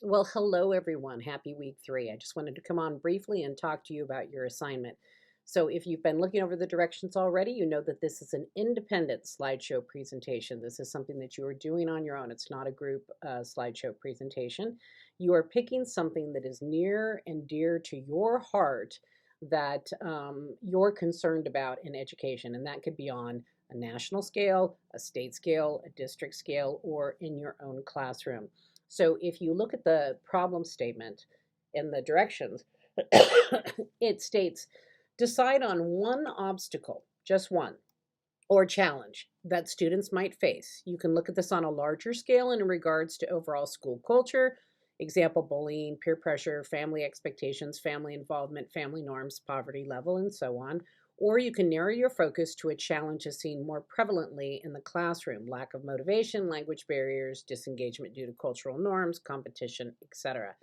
Well, hello everyone. Happy week 3. I just wanted to come on briefly and talk to you about your assignment. So if you've been looking over the directions already, you know that this is an independent slideshow presentation. This is something that you are doing on your own. It's not a group slideshow presentation. You are picking something that is near and dear to your heart that you're concerned about in education, and that could be on a national scale, a state scale, a district scale, or in your own classroom. So if you look at the problem statement and the directions, it states decide on one obstacle, just one, or challenge that students might face. You can look at this on a larger scale in regards to overall school culture, example, bullying, peer pressure, family expectations, family involvement, family norms, poverty level, and so on. Or you can narrow your focus to a challenge as seen more prevalently in the classroom, lack of motivation, language barriers, disengagement due to cultural norms, competition, etc.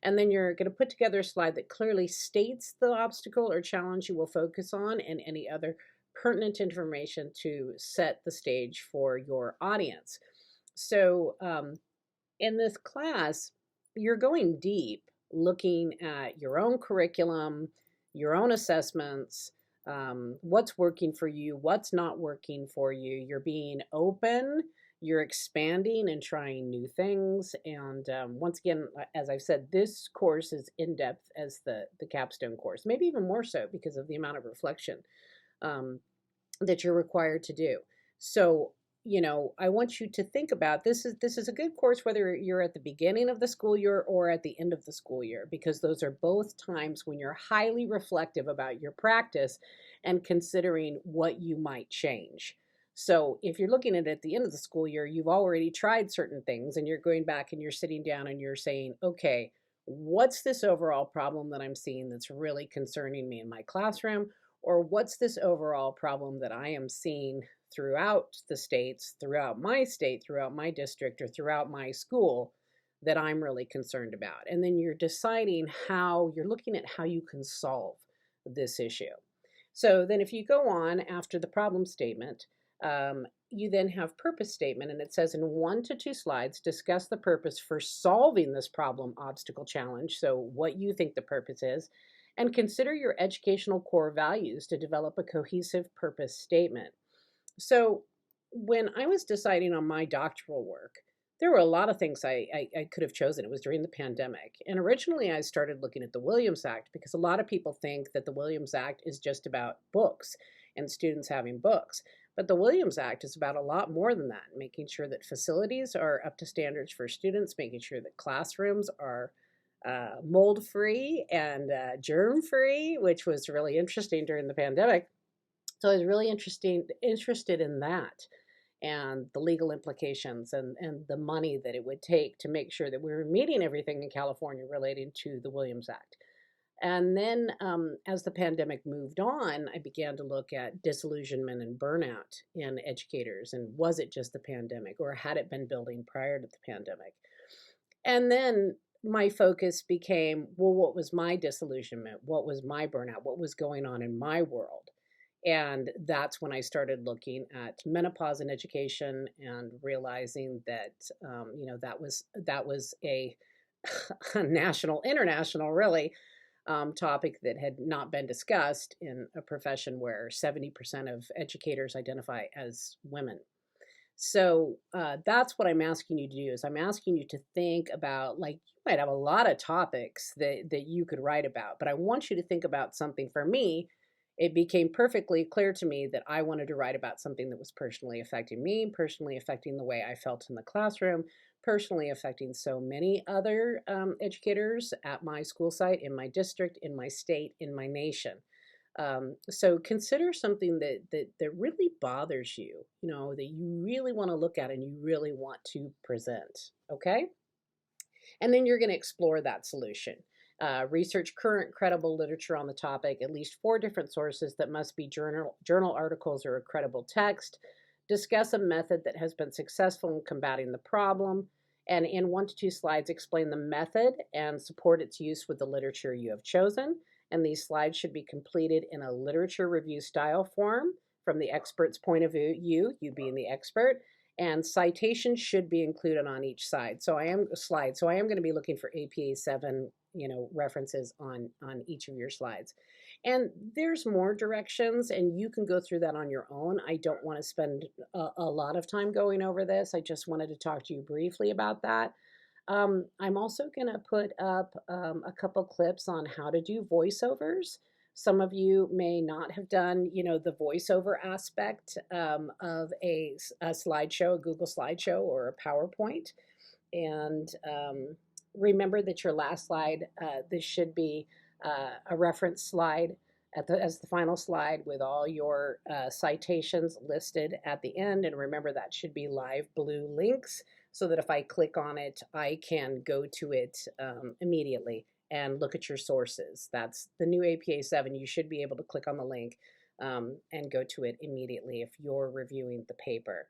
And then you're going to put together a slide that clearly states the obstacle or challenge you will focus on and any other pertinent information to set the stage for your audience. So, in this class, you're going deep, looking at your own curriculum, your own assessments, what's working for you, what's not working for you. You're being open, you're expanding and trying new things. And once again, as I've said, this course is in depth as the capstone course, maybe even more so because of the amount of reflection um, that you're required to do. So, I want you to think about this is a good course whether you're at the beginning of the school year or at the end of the school year, because those are both times when you're highly reflective about your practice and considering what you might change. So, if you're looking at it at the end of the school year, you've already tried certain things and you're going back and you're sitting down and you're saying, okay, what's this overall problem that I'm seeing that's really concerning me in my classroom? Or what's this overall problem that I am seeing throughout the states, throughout my state, throughout my district, or throughout my school that I'm really concerned about? And then you're deciding how you're looking at how you can solve this issue. So then, if you go on after the problem statement, you then have purpose statement, and it says in 1 to 2 slides, discuss the purpose for solving this problem, obstacle, challenge. So, what you think the purpose is, and consider your educational core values to develop a cohesive purpose statement. So, when I was deciding on my doctoral work, there were a lot of things I could have chosen. It was during the pandemic. And originally, I started looking at the Williams Act because a lot of people think that the Williams Act is just about books and students having books. But the Williams Act is about a lot more than that, making sure that facilities are up to standards for students, making sure that classrooms are mold free and germ free, which was really interesting during the pandemic. So I was really interested in that and the legal implications and the money that it would take to make sure that we were meeting everything in California relating to the Williams Act. And then as the pandemic moved on, I began to look at disillusionment and burnout in educators. And was it just the pandemic, or had it been building prior to the pandemic? And then my focus became, well, what was my disillusionment? What was my burnout? What was going on in my world? And that's when I started looking at menopause in education and realizing that, that was a, a national, international, really, topic that had not been discussed in a profession where 70% of educators identify as women. So that's what I'm asking you to do is I'm asking you to think about, like, you might have a lot of topics that you could write about, but I want you to think about something. For me, it became perfectly clear to me that I wanted to write about something that was personally affecting me, personally affecting the way I felt in the classroom, personally affecting so many other educators at my school site, in my district, in my state, in my nation. So consider something that really bothers you, that you really want to look at and you really want to present. Okay, and then you're going to explore that solution. Research current credible literature on the topic, at least 4 different sources that must be journal articles or a credible text. Discuss a method that has been successful in combating the problem. And in 1 to 2 slides, explain the method and support its use with the literature you have chosen. And these slides should be completed in a literature review style form from the expert's point of view, you being the expert, and citations should be included on each So I am going to be looking for APA 7, references on each of your slides. And there's more directions, and you can go through that on your own. I don't want to spend a lot of time going over this. I just wanted to talk to you briefly about that. I'm also going to put up a couple clips on how to do voiceovers. Some of you may not have done, the voiceover aspect of a slideshow, a Google slideshow, or a PowerPoint. And remember that your last slide, this should be a reference slide as the final slide with all your citations listed at the end. And remember, that should be live blue links so that if I click on it, I can go to it immediately and look at your sources. That's the new APA 7. You should be able to click on the link and go to it immediately if you're reviewing the paper.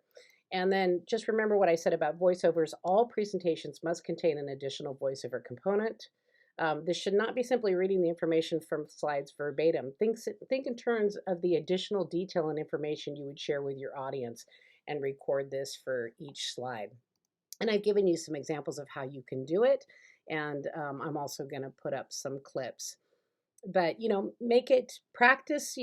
And then just remember what I said about voiceovers. All presentations must contain an additional voiceover component. This should not be simply reading the information from slides verbatim. Think in terms of the additional detail and information you would share with your audience and record this for each slide. And I've given you some examples of how you can do it. And I'm also going to put up some clips. But, make it practice,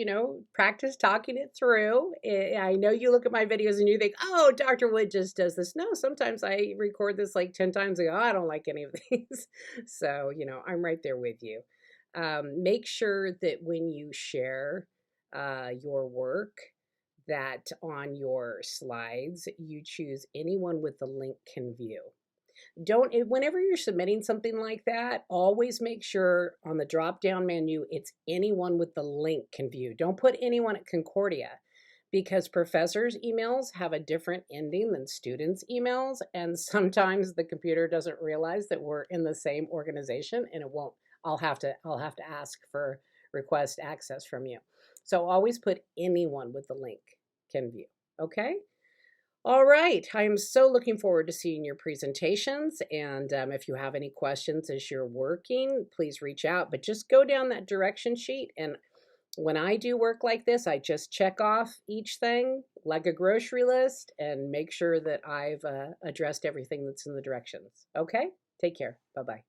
practice talking it through. I know you look at my videos and you think, oh, Dr. Wood just does this. No, sometimes I record this like 10 times and go, oh, I don't like any of these. So, I'm right there with you. Make sure that when you share your work, that on your slides, you choose anyone with the link can view. Whenever you're submitting something like that, always make sure on the drop-down menu, it's anyone with the link can view. Don't put anyone at Concordia, because professors' emails have a different ending than students' emails, and sometimes the computer doesn't realize that we're in the same organization, and it won't. I'll have to ask for request access from you. So always put anyone with the link can view. Okay. All right. I'm so looking forward to seeing your presentations. And if you have any questions as you're working, please reach out. But just go down that direction sheet. And when I do work like this, I just check off each thing like a grocery list and make sure that I've addressed everything that's in the directions. Okay? Take care. Bye-bye.